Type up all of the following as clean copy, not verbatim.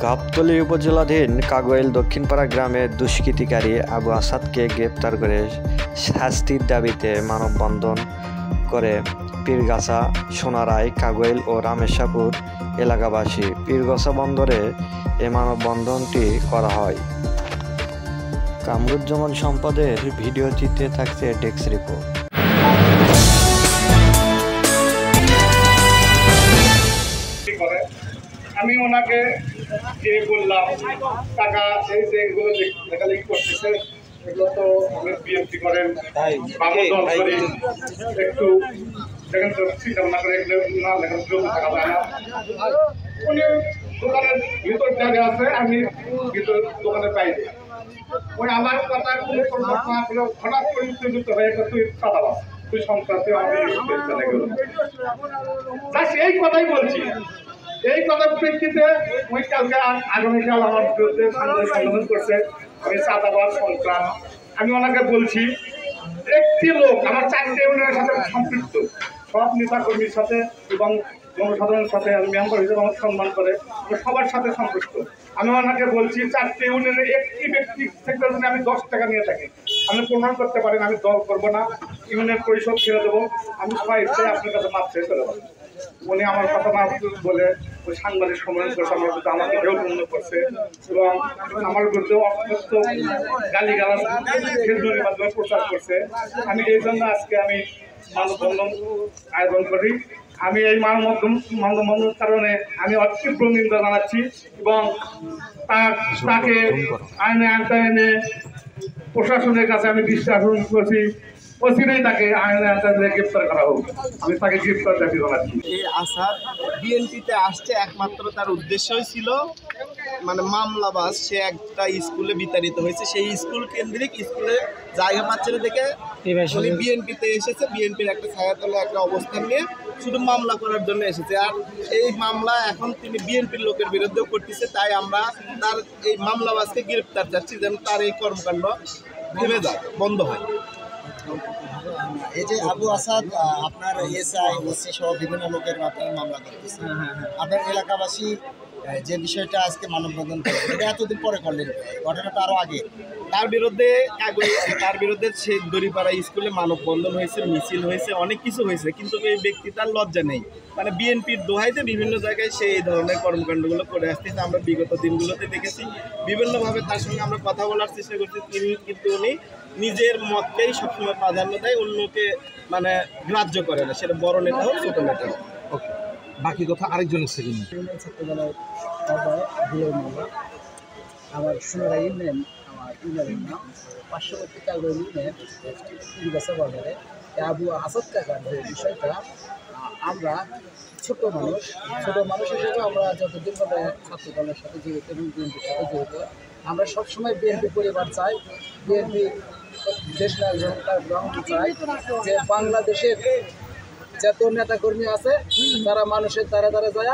গাবতলী উপজেলাধীন কাগোয়েল দক্ষিণপাড়া গ্রামে দুষ্কৃতিকারী আবু আসাদকে গ্রেপ্তার করে শাস্তির দাবিতে মানববন্ধন করে পীরগাছা, সোনারায়, কাগোয়েল ও রামেশাপুর এলাকাবাসী। পীরগাছা বন্দরে এ মানববন্ধনটি করা হয়। কামরুজ্জামান সম্পাদের ভিডিওটিতে থাকছে ডেস্ক রিপোর্ট। আমি ওনাকে বললাম, টাকা এই যে এগুলো লেখালেখি করতেছে এগুলো তো বিএনপি করেন, দল করি, একটু দেখেন তো চিন্তা ভাবনা করে এগুলো না লেখার টাকা যায় না। উনি দোকানের ভিতর জায়গা আছে, আমি ভিতর দোকানের বাইরে। ওই আমার কথা কোনো পরিবর্তন না হঠাৎ করে উত্তেজিত হয়ে তুই চাঁদাবা, তুই সন্ত্রাসী, আমি এই কথাই বলছি। এই কথার প্রেক্ষিতে ওই কালকে আগামীকাল আমার বিরুদ্ধে সংশোধন করছে, আমি চাঁদাবাদ, সন্ত্রাস। আমি ওনাকে বলছি, একটি লোক আমার 4টে ইউনিয়নের সাথে সম্পৃক্ত, সব নেতা কর্মীর সাথে এবং জনসাধারণের সাথে মেম্বার হিসেবে আমার সম্মান করে, সবার সাথে সম্পৃক্ত। আমি ওনাকে বলছি, 4টে ইউনিয়নের একটি ব্যক্তি থেকে যদি আমি 10 টাকা নিয়ে থাকি, আপনি প্রমাণ করতে পারেন, আমি দল করবো না, ইউনিয়ন পরিষদ ছেড়ে দেবো, আমি সবাই ইচ্ছায় আপনার কাছে মাপ চেয়ে চলে যাবো। উনি আমার কথা না বলে ওই সাংবাদিক সম্মেলন করছে, আমার বিরুদ্ধে আমাকে হেয়পূর্ণ করছে এবং আমার বিরুদ্ধে অত্যন্ত গালিগালাজ ফেসবুকের মাধ্যমে প্রচার করছে। আমি এই জন্য আজকে আমি মানববন্ধন আয়োজন করি। আমি এই মানববন্ধনের কারণে আমি তীব্র নিন্দা জানাচ্ছি এবং তাকে আইনে আনতে প্রশাসনের কাছে আমি বিশ্বাস করছি, অচিরেই তাকে আইনে আনতে গ্রেপ্তার করা হোক। আমি তাকে গ্রেপ্তার দাবি জানাচ্ছি। এই আসাদ বিএনপিতে আসছে একমাত্র তার উদ্দেশ্যই ছিল মানে মামলাবাজ। সে একটা স্কুলে বিতাড়িত হয়েছে, সেই স্কুল কেন্দ্রিক স্কুলে জায়গা পাচ্ছে না দেখে উনি বিএনপিতে এসেছে। বিএনপির একটা ছায়াতলে একটা অবস্থান নিয়ে শুধু মামলা করার জন্য এসেছে। আর এই মামলা এখন তিনি বিএনপির লোকের বিরুদ্ধেও করতেছে। তাই আমরা তার এই মামলাবাজকে গ্রেপ্তার চাচ্ছি, যেন তার এই কর্মকাণ্ড থেমে যায়, বন্ধ হয়। এই যে আবু আসাদ আপনার এসআই, ওসি সহ বিভিন্ন লোকের মাধ্যমে মামলা করতেছে, আপনার এলাকাবাসী যে বিষয়টা আজকে মানববন্ধন করে, এটা এতদিন পরে করলেন, ঘটনাটা আরও আগে। তার বিরুদ্ধে সেই দড়িপাড়া স্কুলে মানববন্ধন হয়েছে, মিছিল হয়েছে, অনেক কিছু হয়েছে, কিন্তু এই ব্যক্তি তার লজ্জা নেই। মানে বিএনপির দোহাইতে বিভিন্ন জায়গায় সেই এই ধরনের কর্মকাণ্ডগুলো করে আসতেছে। আমরা বিগত দিনগুলোতে দেখেছি, বিভিন্নভাবে তার সঙ্গে আমরা কথা বলার চেষ্টা করছি, কিন্তু উনি নিজের মতকেই সবসময় প্রাধান্য দেয়, অন্যকে মানে গ্রাহ্য করে না, সেটা বড় নেতা হোক ছোট নেতা হোক। বাকি কথা আরেকজনের সেকেন্ড। ছাত্রবেলায় আমার সোনারা ইউনিয়ন, আমার ইউনিয়নের নাম পার্শ্ববর্তী কাগোয়েল ইউনিয়ন পীরগাছা বাজারে আবু আসাদ কাকার যে বিষয়টা, আমরা ছোট মানুষ হিসেবে আমরা যতদিন ধরে ছাত্রদলের সাথে জড়িত এবং বিএনপির সাথে জড়িত, আমরা সবসময় বিএনপি পরিবার চাই, বিএনপি দেশ নায়ক গ্রহণ চাই যে বাংলাদেশের যত নেতাকর্মী আছে তারা মানুষের দ্বারা যায়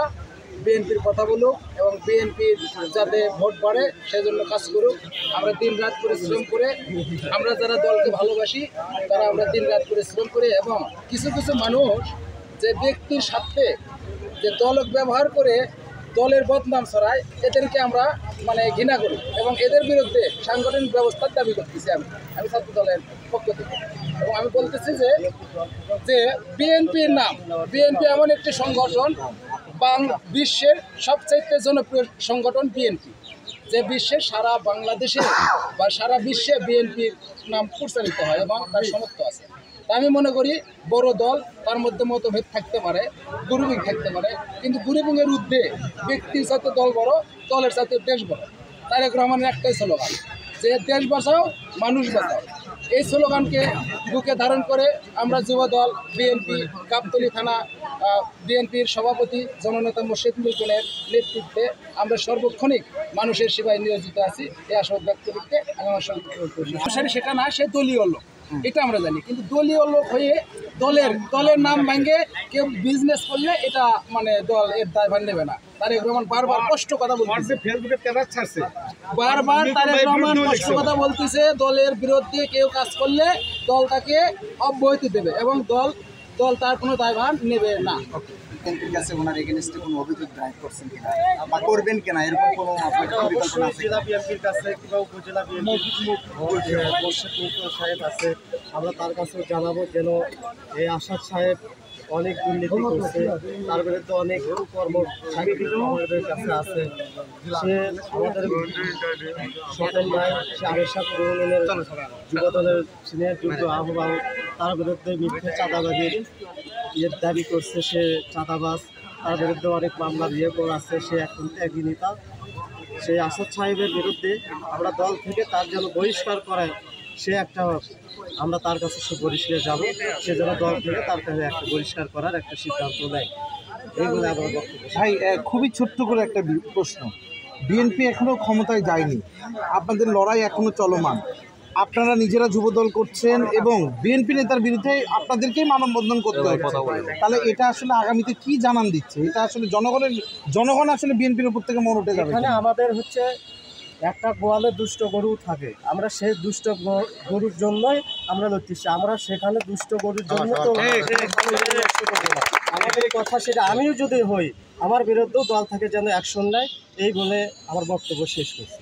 বিএনপির কথা বলুক এবং বিএনপির যাতে ভোট বাড়ে সেজন্য কাজ করুক। আমরা দিন রাত পরিশ্রম করে, আমরা যারা দলকে ভালোবাসি তারা আমরা দিন রাত পরিশ্রম করে, এবং কিছু কিছু মানুষ যে ব্যক্তির সাথে যে দলক ব্যবহার করে দলের বদনাম ছড়ায়, এদেরকে আমরা মানে ঘৃণা করি এবং এদের বিরুদ্ধে সাংগঠনিক ব্যবস্থার দাবি করতেছি আমি ছাত্র দলের পক্ষ থেকে। এবং আমি বলতেছি যে বিএনপির নাম, বিএনপি এমন একটি সংগঠন, বিশ্বের সবচাইতে জনপ্রিয় সংগঠন বিএনপি, যে বিশ্বের সারা বাংলাদেশে বা সারা বিশ্বে বিএনপির নাম প্রচারিত হয় এবং তার সমর্থ আছে। আমি মনে করি বড় দল, তার মধ্যে মতভেদ থাকতে পারে, গ্রুপিং থাকতে পারে, কিন্তু গ্রুপিংয়ের ঊর্ধ্বে ব্যক্তির সাথে দল বড়, দলের সাথে দেশ বড়। তারেক রহমানের একটাই স্লোগান যে দেশ বাঁচাও, মানুষ বাঁচাও। এই স্লোগানকে বুকে ধারণ করে আমরা যুবদল বিএনপি গাবতলী থানা বিএনপির সভাপতি জননেতা মোর্শেদ মিল্টনের নেতৃত্বে আমরা সর্বক্ষণিক মানুষের সেবায় নিয়োজিত আছি। এই আশাবাদ ব্যক্ত করতে আমি আমার সঙ্গে সেটা না, সে দলীয় লোক, এটা আমরা জানি, কিন্তু দলীয় লোক হয়ে দলের নাম ভাঙে কেউ বিজনেস করলে এটা মানে দল এর দায়ভার নেবে না। তারেক রহমান বারবার কষ্ট কথা বলতেছে, ফেসবুকে তেজাজ ছাড়ছে, বারবার তারেক রহমান কষ্ট কথা বলতেছে, দলের বিরুদ্ধে কেউ কাজ করলে দল তাকে অব্যাহতি দেবে এবং দল তার কোনো দায়ভার নেবে না। এমপির কাছে ওনার এগেনস্টে কোনো অভিযোগ দায়ের করছেন কিনা বা করবেন কিনা, এরকম কোনো আপনার পরিকল্পনা আছে? জেলা বিএনপির কাছে কিংবা উপজেলা বিএনপির সাহেব আছে, আমরা তার কাছে জানাবো যেন এই আসাদ সাহেব অনেক দুর্নীতি করছে, তার বিরুদ্ধে অনেক কর্ম আমাদের কাছে আছে। সে আমাদের সকল নয়, সে আবেশা ইউনিয়নের যুবদলের সিনিয়র যুগ্ম আহ্বায়ক, তার বিরুদ্ধে মিথ্যে চাঁদাবাজির দাবি করছে, সে চাঁদাবাজ, তার বিরুদ্ধে অনেক মামলা করা আছে, সে এখন ত্যাগী নেতা। সেই আসাদ সাহেবের বিরুদ্ধে আমরা দল থেকে তার যেন বহিষ্কার করে, সে একটা আমরা তার কাছে সুপরিষ্কার যাব, সে যেন দল থেকে তার কাছে একটা বহিষ্কার করার একটা সিদ্ধান্ত নেয়। এইগুলো আমার বক্তব্য। ভাই খুবই ছোট্ট করে একটা প্রশ্ন, বিএনপি এখনো ক্ষমতায় যায়নি, আপনাদের লড়াই এখনো চলমান, আপনারা নিজেরা যুবদল করছেন এবং বিএনপি নেতার বিরুদ্ধে আপনাদেরকেই মানববন্ধন করতে হচ্ছে, তাহলে এটা আসলে আগামীতে কি জানান দিচ্ছে? এটা আসলে জনগণ আসলে বিএনপির উপর থেকে মন উঠে যাবে। এখানে আমাদের হচ্ছে একটা গোয়ালে দুষ্ট গরু থাকে, আমরা সেই দুষ্ট গরুর জন্যই আমরা লড়তেছি, আমরা সেখানে দুষ্ট গরুর জন্য তো আমাদের কথা সেটা আমিও যদি হই, আমার বিরুদ্ধেও দল থেকে যেন অ্যাকশন নেয়, এই বলে আমার বক্তব্য শেষ করছি।